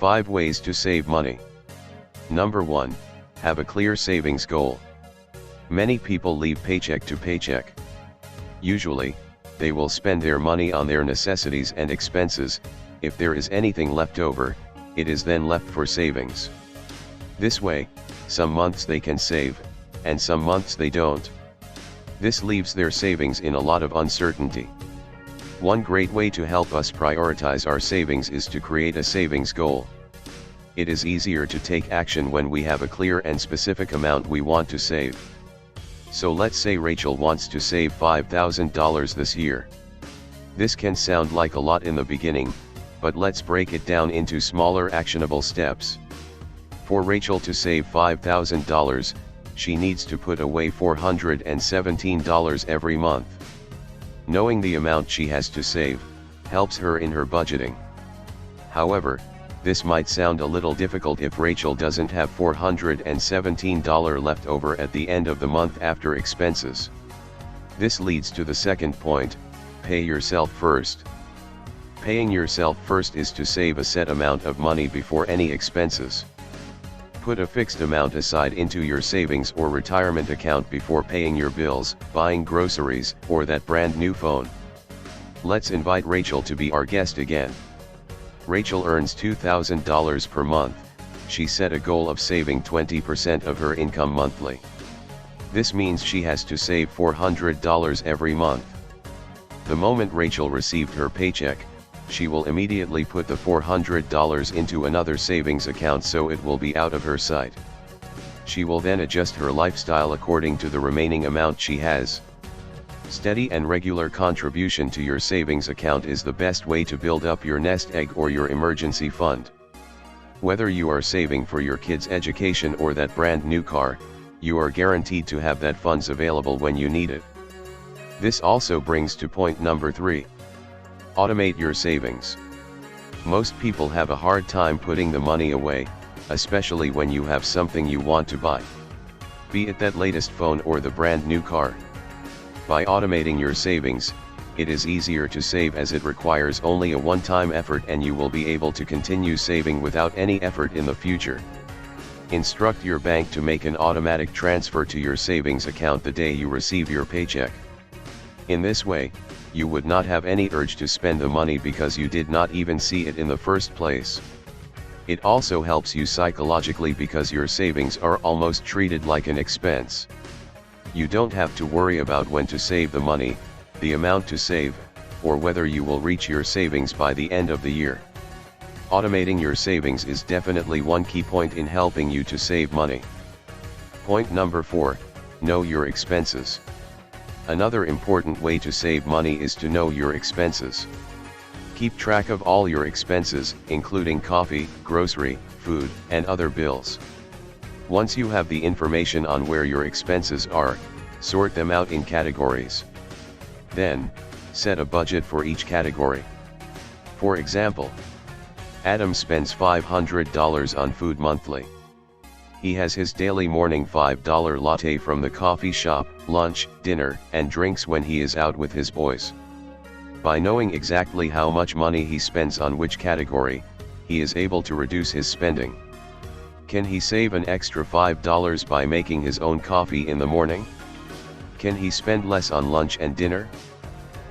5 ways to save money. Number 1. Have a clear savings goal. Many people live paycheck to paycheck. Usually, they will spend their money on their necessities and expenses. If there is anything left over, it is then left for savings. This way, some months they can save, and some months they don't. This leaves their savings in a lot of uncertainty. One great way to help us prioritize our savings is to create a savings goal. It is easier to take action when we have a clear and specific amount we want to save. So let's say Rachel wants to save $5,000 this year. This can sound like a lot in the beginning, but let's break it down into smaller actionable steps. For Rachel to save $5,000, she needs to put away $417 every month. Knowing the amount she has to save helps her in her budgeting. However, this might sound a little difficult if Rachel doesn't have $417 left over at the end of the month after expenses. This leads to the second point: pay yourself first. Paying yourself first is to save a set amount of money before any expenses. Put a fixed amount aside into your savings or retirement account before paying your bills, buying groceries, or that brand new phone. Let's invite Rachel to be our guest again. Rachel earns $2,000 per month. She set a goal of saving 20% of her income monthly. This means she has to save $400 every month. The moment Rachel received her paycheck, she will immediately put the $400 into another savings account so it will be out of her sight. She will then adjust her lifestyle according to the remaining amount she has. Steady and regular contribution to your savings account is the best way to build up your nest egg or your emergency fund. Whether you are saving for your kids' education or that brand new car, you are guaranteed to have that funds available when you need it. This also brings to point number 3. Automate your savings. Most people have a hard time putting the money away, especially when you have something you want to buy. Be it that latest phone or the brand new car. By automating your savings, it is easier to save as it requires only a one-time effort and you will be able to continue saving without any effort in the future. Instruct your bank to make an automatic transfer to your savings account the day you receive your paycheck. In this way, you would not have any urge to spend the money because you did not even see it in the first place. It also helps you psychologically because your savings are almost treated like an expense. You don't have to worry about when to save the money, the amount to save, or whether you will reach your savings by the end of the year. Automating your savings is definitely one key point in helping you to save money. Point number 4, know your expenses. Another important way to save money is to know your expenses. Keep track of all your expenses, including coffee, grocery, food, and other bills. Once you have the information on where your expenses are, sort them out in categories. Then, set a budget for each category. For example, Adam spends $500 on food monthly. He has his daily morning $5 latte from the coffee shop, lunch, dinner, and drinks when he is out with his boys. By knowing exactly how much money he spends on which category, he is able to reduce his spending. Can he save an extra $5 by making his own coffee in the morning? Can he spend less on lunch and dinner?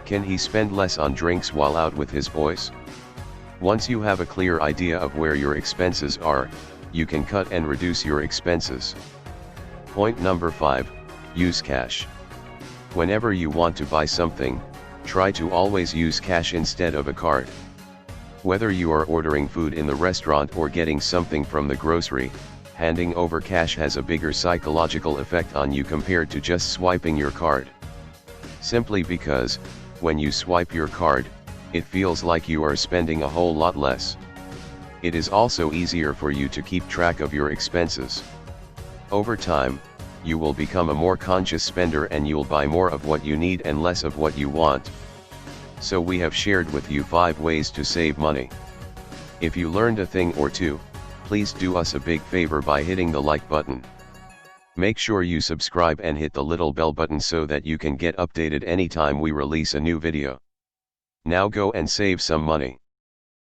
Can he spend less on drinks while out with his boys? Once you have a clear idea of where your expenses are, you can cut and reduce your expenses. Point number 5, use cash. Whenever you want to buy something, try to always use cash instead of a card. Whether you are ordering food in the restaurant or getting something from the grocery, handing over cash has a bigger psychological effect on you compared to just swiping your card. Simply because, when you swipe your card, it feels like you are spending a whole lot less. It is also easier for you to keep track of your expenses. Over time, you will become a more conscious spender and you'll buy more of what you need and less of what you want. So we have shared with you 5 ways to save money. If you learned a thing or two, please do us a big favor by hitting the like button. Make sure you subscribe and hit the little bell button so that you can get updated anytime we release a new video. Now go and save some money.